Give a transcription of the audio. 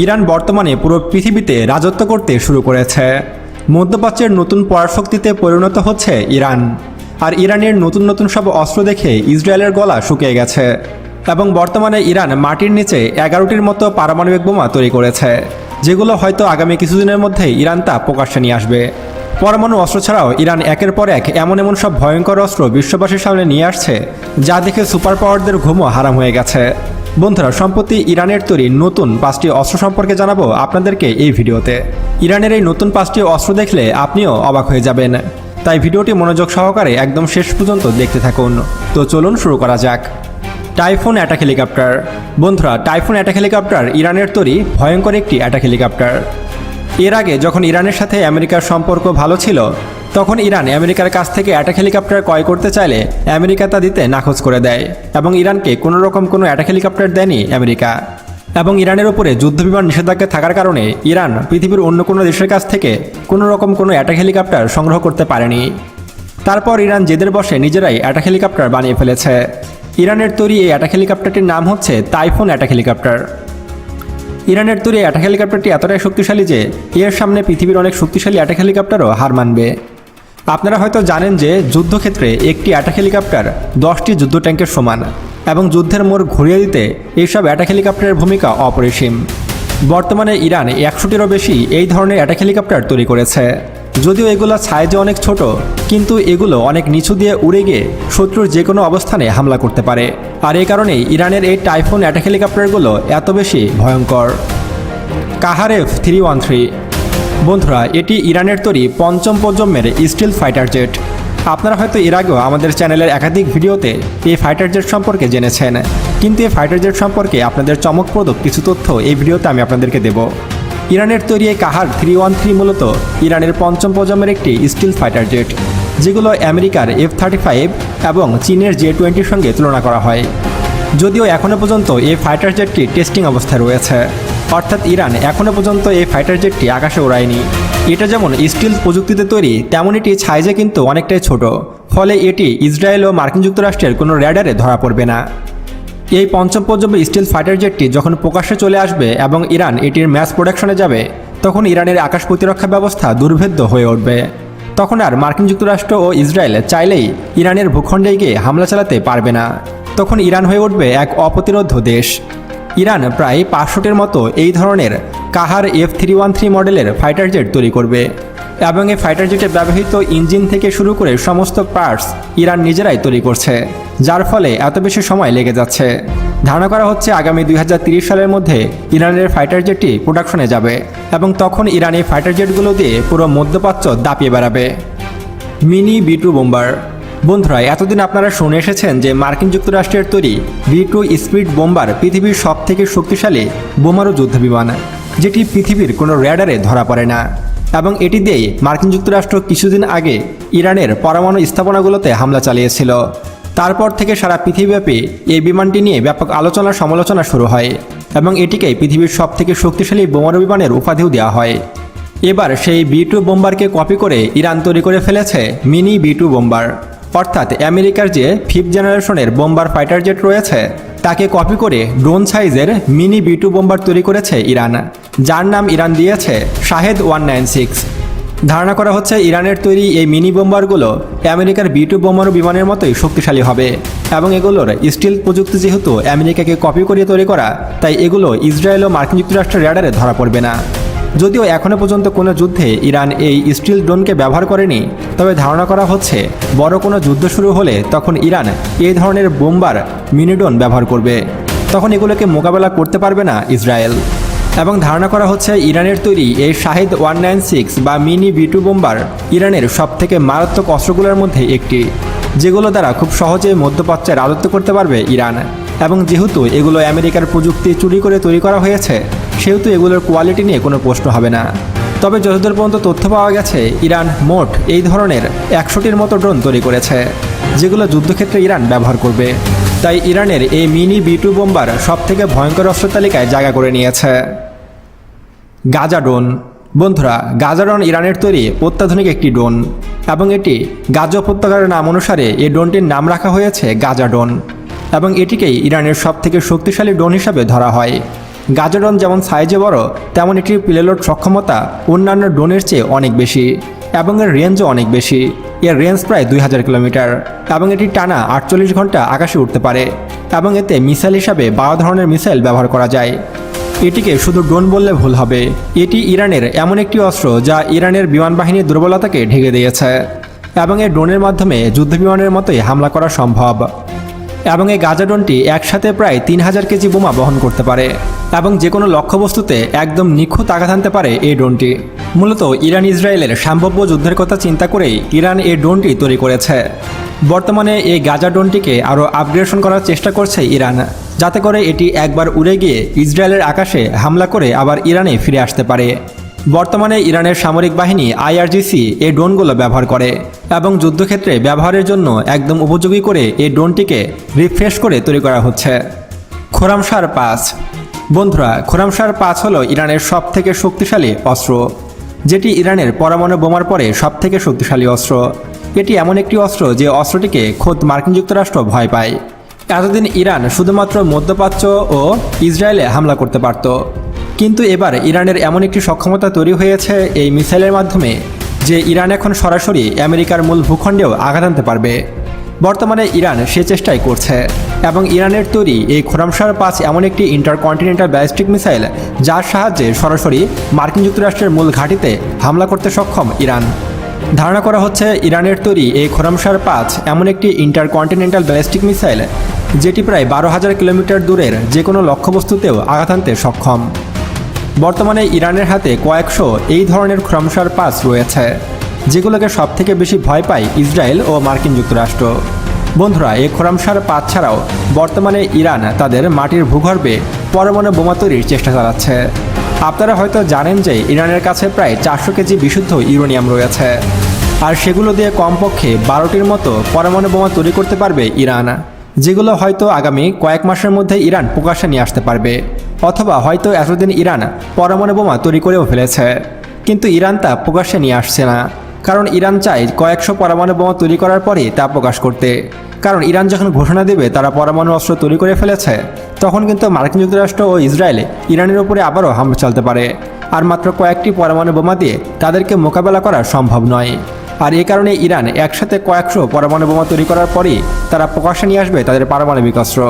Iran বর্তমানে পুরো পৃথিবীতে রাজত্ব করতে শুরু করেছে। মধ্যপ্রাচ্যের নতুন পরাশক্তিতে পরিণত হচ্ছে ইরান। আর ইরানের নতুন নতুন সব অস্ত্র দেখে ইসরায়েলের গলা শুকিয়ে গেছে। এবং বর্তমানে ইরান মাটির নিচে 11টির মতো পারমাণবিক বোমা তৈরি করেছে, যেগুলো হয়তো আগামী কিছুদিনের মধ্যেই ইরান তা প্রকাশ্যে নিয়ে আসবে। পরমাণু অস্ত্র ছাড়াও ইরান একের পর এক এমন এমন সব ভয়ঙ্কর অস্ত্র বিশ্ববাসীর সামনে নিয়ে আসছে, যা দেখে সুপার পাওয়ারদের ঘুমও হারাম হয়ে গেছে। বন্ধুরা, সম্প্রতি ইরানের তৈরি নতুন 5টি অস্ত্র সম্পর্কে জানাবো আপনাদেরকে এই ভিডিওতে। ইরানের এই নতুন 5টি অস্ত্র দেখলে আপনিও অবাক হয়ে যাবেন, তাই ভিডিওটি মনোযোগ সহকারে একদম শেষ পর্যন্ত দেখতে থাকুন। তো চলুন শুরু করা যাক। Typhoon attack helicopter. বন্ধুরা, টাইফুন অ্যাটাক হেলিকপ্টার ইরানের তৈরি ভয়ঙ্কর একটি অ্যাটাক হেলিকপ্টার। এর আগে যখন ইরানের সাথে আমেরিকার সম্পর্ক ভালো ছিল, তখন ইরান আমেরিকার কাছ থেকে অ্যাটাক হেলিকপ্টার ক্রয় করতে চাইলে আমেরিকা তা দিতে নাকচ করে দেয়, এবং ইরানকে কোনো রকম কোনো অ্যাটাক হেলিকপ্টার দেয়নি আমেরিকা। এবং ইরানের উপরে যুদ্ধবিমান নিষেধাজ্ঞা থাকার কারণে ইরান পৃথিবীর অন্য কোনো দেশের কাছ থেকে কোনো রকম কোনো অ্যাটাক হেলিকপ্টার সংগ্রহ করতে পারেনি। তারপর ইরান জেদের বসে নিজেরাই অ্যাটাক হেলিকপ্টার বানিয়ে ফেলেছে। ইরানের তৈরি এই অ্যাটাক হেলিকপ্টারটির নাম হচ্ছে টাইফুন অ্যাটাক হেলিকপ্টার। ইরানের তৈরি অ্যাটাক হেলিকপ্টারটি এতটাই শক্তিশালী যে এর সামনে পৃথিবীর অনেক শক্তিশালী অ্যাটাক হেলিকপ্টারও হার মানবে। আপনারা হয়তো জানেন যে যুদ্ধক্ষেত্রে একটি অ্যাটাক হেলিকপ্টার 10টি যুদ্ধ ট্যাঙ্কের সমান, এবং যুদ্ধের মোড় ঘুরিয়ে দিতে এইসব অ্যাটাক হেলিকপ্টারের ভূমিকা অপরিসীম। বর্তমানে ইরান 100টিরও বেশি এই ধরনের অ্যাটাক হেলিকপ্টার তৈরি করেছে। যদিও এগুলো সাইজে অনেক ছোট, কিন্তু এগুলো অনেক নিচু দিয়ে উড়ে গিয়ে শত্রুর যে কোনো অবস্থানে হামলা করতে পারে। আর এই কারণেই ইরানের এই টাইফুন অ্যাটাক হেলিকপ্টারগুলো এত বেশি ভয়ঙ্কর। কাহার F-313। বন্ধুরা, এটি ইরানের তৈরি 5ম প্রজন্মের স্টিল ফাইটার জেট। আপনারা হয়তো এর আগেও আমাদের চ্যানেলের একাধিক ভিডিওতে এই ফাইটার জেট সম্পর্কে জেনেছেন, কিন্তু এই ফাইটার জেট সম্পর্কে আপনাদের চমকপ্রদ কিছু তথ্য এই ভিডিওতে আমি আপনাদেরকে দেব। ইরানের তৈরি এই কাহার 313 মূলত ইরানের 5ম প্রজন্মের একটি স্টিল ফাইটার জেট, যেগুলো আমেরিকার F-35 এবং চীনের J-20 সঙ্গে তুলনা করা হয়। যদিও এখনও পর্যন্ত এই ফাইটার জেটটি টেস্টিং অবস্থায় রয়েছে, অর্থাৎ ইরান এখনও পর্যন্ত এই ফাইটার জেটটি আকাশে ওড়ায়নি। এটা যেমন স্টিল প্রযুক্তিতে তৈরি, তেমন এটি সাইজে কিন্তু অনেকটাই ছোট, ফলে এটি ইসরায়েল ও মার্কিন যুক্তরাষ্ট্রের কোনো র্যাডারে ধরা পড়বে না। এই 5ম প্রজন্মের স্টিল ফাইটার জেটটি যখন প্রকাশ্যে চলে আসবে এবং ইরান এটির ম্যাস প্রোডাকশনে যাবে, তখন ইরানের আকাশ প্রতিরক্ষা ব্যবস্থা দুর্ভেদ্য হয়ে উঠবে। তখন আর মার্কিন যুক্তরাষ্ট্র ও ইসরায়েল চাইলেই ইরানের ভূখণ্ডে গিয়ে হামলা চালাতে পারবে না। তখন ইরান হয়ে উঠবে এক অপ্রতিরোধ্য দেশ। ইরান প্রায় 500টির মতো এই ধরনের কাহার F-313 মডেলের ফাইটার জেট তৈরি করবে, এবং এই ফাইটার জেটে ব্যবহৃত ইঞ্জিন থেকে শুরু করে সমস্ত পার্টস ইরান নিজেরাই তৈরি করছে, যার ফলে এত বেশি সময় লেগে যাচ্ছে। ধারণা করা হচ্ছে আগামী 2030 সালের মধ্যে ইরানের ফাইটার জেটটি প্রোডাকশনে যাবে, এবং তখন ইরান এই ফাইটার জেটগুলো দিয়ে পুরো মধ্যপ্রাচ্য দাপিয়ে বেড়াবে। Mini B-2 bomber. বন্ধুরা, এতদিন আপনারা শুনে এসেছেন যে মার্কিন যুক্তরাষ্ট্রের তৈরি B-2 স্পিড বোম্বার পৃথিবীর সবথেকে শক্তিশালী বোমারু যুদ্ধবিমান, যেটি পৃথিবীর কোনো র্যাডারে ধরা পড়ে না। এবং এটি দিয়েই মার্কিন যুক্তরাষ্ট্র কিছুদিন আগে ইরানের পরমাণু স্থাপনাগুলোতে হামলা চালিয়েছিল। তারপর থেকে সারা পৃথিবীব্যাপী এই বিমানটি নিয়ে ব্যাপক আলোচনা সমালোচনা শুরু হয়, এবং এটিকে পৃথিবীর সবথেকে শক্তিশালী বোমারু বিমানের উপাধিও দেওয়া হয়। এবার সেই B-2 বোম্বারকে কপি করে ইরান তৈরি করে ফেলেছে মিনি B-2 বোম্বার, অর্থাৎ আমেরিকার যে 5th জেনারেশনের বোম্বার ফাইটার জেট রয়েছে তাকে কপি করে ড্রোন সাইজের মিনি B-2 বোম্বার তৈরি করেছে ইরান, যার নাম ইরান দিয়েছে শাহেদ 196। ধারণা করা হচ্ছে ইরানের তৈরি এই মিনি বোম্বারগুলো আমেরিকার B-2 বোমারু বিমানের মতোই শক্তিশালী হবে, এবং এগুলোর স্টিল প্রযুক্তি যেহেতু আমেরিকাকে কপি করে তৈরি করা, তাই এগুলো ইসরায়েল ও মার্কিন যুক্তরাষ্ট্রের র্যাডারে ধরা পড়বে না। যদিও এখনও পর্যন্ত কোনো যুদ্ধে ইরান এই স্টিল ড্রোনকে ব্যবহার করেনি, তবে ধারণা করা হচ্ছে বড় কোনো যুদ্ধ শুরু হলে তখন ইরান এই ধরনের বোম্বার মিনি ড্রোন ব্যবহার করবে, তখন এগুলোকে মোকাবেলা করতে পারবে না ইসরায়েল। এবং ধারণা করা হচ্ছে ইরানের তৈরি এই শাহেদ 196 বা মিনি B-2 বোম্বার ইরানের সবথেকে মারাত্মক অস্ত্রগুলোর মধ্যে একটি, যেগুলো দ্বারা খুব সহজে মধ্যপ্রাচ্যে রাজত্ব করতে পারবে ইরান। এবং যেহেতু এগুলো আমেরিকার প্রযুক্তি চুরি করে তৈরি করা হয়েছে, সেহেতু এগুলোর কোয়ালিটি নিয়ে কোনো প্রশ্ন হবে না। তবে যতদূর পর্যন্ত তথ্য পাওয়া গেছে, ইরান মোট এই ধরনের 100টির মতো ড্রোন তৈরি করেছে, যেগুলো যুদ্ধক্ষেত্রে ইরান ব্যবহার করবে। তাই ইরানের এই মিনি B-2 বোম্বার সবথেকে ভয়ঙ্কর অস্ত্র তালিকায় জায়গা করে নিয়েছে। গাজা ড্রোন। বন্ধুরা, গাজা ড্রোন ইরানের তৈরি অত্যাধুনিক একটি ড্রোন, এবং এটি গাজা উপত্যকার নাম অনুসারে এই ড্রোনটির নাম রাখা হয়েছে গাজা ড্রোন, এবং এটিকেই ইরানের সবথেকে শক্তিশালী ড্রোন হিসাবে ধরা হয়। গাজা ড্রোন যেমন সাইজে বড়, তেমন এটির পেলোড সক্ষমতা অন্যান্য ড্রোনের চেয়ে অনেক বেশি এবং এর রেঞ্জও অনেক বেশি। এর রেঞ্জ প্রায় 2000 কিলোমিটার এবং এটি টানা 48 ঘন্টা আকাশে উঠতে পারে এবং এতে মিসাইল হিসাবে 12 ধরনের মিসাইল ব্যবহার করা যায়। এটিকে শুধু ড্রোন বললে ভুল হবে, এটি ইরানের এমন একটি অস্ত্র যা ইরানের বিমান বাহিনীর দুর্বলতাকে ঢেকে দিয়েছে এবং এই ড্রোনের মাধ্যমে যুদ্ধবিমানের মতোই হামলা করা সম্ভব। এবং এই গাজা ড্রোনটি একসাথে প্রায় 3000 কেজি বোমা বহন করতে পারে এবং যে কোনো লক্ষ্যবস্তুতে একদম নিখুঁত আঘাত হানতে পারে এই ড্রোনটি। মূলত ইরান ইসরায়েলের সম্ভাব্য যুদ্ধের কথা চিন্তা করেই ইরান এই ড্রোনটি তৈরি করেছে। বর্তমানে এই গাজা ড্রোনটিকে আরও আপগ্রেডেশন করার চেষ্টা করছে ইরান, যাতে করে এটি একবার উড়ে গিয়ে ইসরায়েলের আকাশে হামলা করে আবার ইরানে ফিরে আসতে পারে। বর্তমানে ইরানের সামরিক বাহিনী IRGC এই ড্রোনগুলো ব্যবহার করে এবং যুদ্ধক্ষেত্রে ব্যবহারের জন্য একদম উপযোগী করে এই ড্রোনটিকে রিফ্রেশ করে তৈরি করা হচ্ছে। খোরামশার 5। বন্ধুরা, খোরামশার 5 হলো ইরানের সবথেকে শক্তিশালী অস্ত্র, যেটি ইরানের পরমাণু বোমার পরে সবথেকে শক্তিশালী অস্ত্র। এটি এমন একটি অস্ত্র যে অস্ত্রটিকে খোদ মার্কিন যুক্তরাষ্ট্র ভয় পায়। এতদিন ইরান শুধুমাত্র মধ্যপ্রাচ্য ও ইসরায়েলে হামলা করতে পারত, কিন্তু এবার ইরানের এমন একটি সক্ষমতা তৈরি হয়েছে এই মিসাইলের মাধ্যমে যে ইরান এখন সরাসরি আমেরিকার মূল ভূখণ্ডেও আঘাত আনতে পারবে। বর্তমানে ইরান সে চেষ্টাই করছে এবং ইরানের তৈরি এই খোরামশার 5 এমন একটি ইন্টারকন্টিনেন্টাল ব্যালিস্টিক মিসাইল যার সাহায্যে সরাসরি মার্কিন যুক্তরাষ্ট্রের মূল ঘাঁটিতে হামলা করতে সক্ষম ইরান। ধারণা করা হচ্ছে ইরানের তৈরি এই খোরামশার 5 এমন একটি ইন্টারকন্টিনেন্টাল ব্যালিস্টিক মিসাইল যেটি প্রায় 12,000 কিলোমিটার দূরের যে কোনো লক্ষ্যবস্তুতেও আঘাত আনতে সক্ষম। বর্তমানে ইরানের হাতে কয়েকশো এই ধরনের খোরামশার 5 রয়েছে, যেগুলোকে সবথেকে বেশি ভয় পায় ইসরায়েল ও মার্কিন যুক্তরাষ্ট্র। বন্ধুরা, এই খোরামশার 5 ছাড়াও বর্তমানে ইরান তাদের মাটির ভূগর্ভে পরমাণু বোমা তৈরির চেষ্টা চালাচ্ছে। আপনারা হয়তো জানেন যে ইরানের কাছে প্রায় 400 কেজি বিশুদ্ধ ইউরেনিয়াম রয়েছে, আর সেগুলো দিয়ে কমপক্ষে 12টির মতো পরমাণু বোমা তৈরি করতে পারবে ইরান, যেগুলো হয়তো আগামী কয়েক মাসের মধ্যে ইরান প্রকাশ্যে নিয়ে আসতে পারবে, অথবা হয়তো এতদিন ইরান পরমাণু বোমা তৈরি করেও ফেলেছে, কিন্তু ইরান তা প্রকাশ্যে নিয়ে আসছে না, কারণ ইরান চায় কয়েকশো পরমাণু বোমা তৈরি করার পরেই তা প্রকাশ করতে। কারণ ইরান যখন ঘোষণা দেবে তারা পরমাণু অস্ত্র তৈরি করে ফেলেছে, তখন কিন্তু মার্কিন যুক্তরাষ্ট্র ও ইসরায়েল ইরানের উপরে আবারও হামলা চালাতে পারে, আর মাত্র কয়েকটি পরমাণু বোমা দিয়ে তাদেরকে মোকাবেলা করা সম্ভব নয়। আর এই কারণে ইরান একসাথে কয়েকশো পরমাণু বোমা তৈরি করার পরই তারা প্রকাশ্যে নিয়ে আসবে তাদের পারমাণবিক অস্ত্র।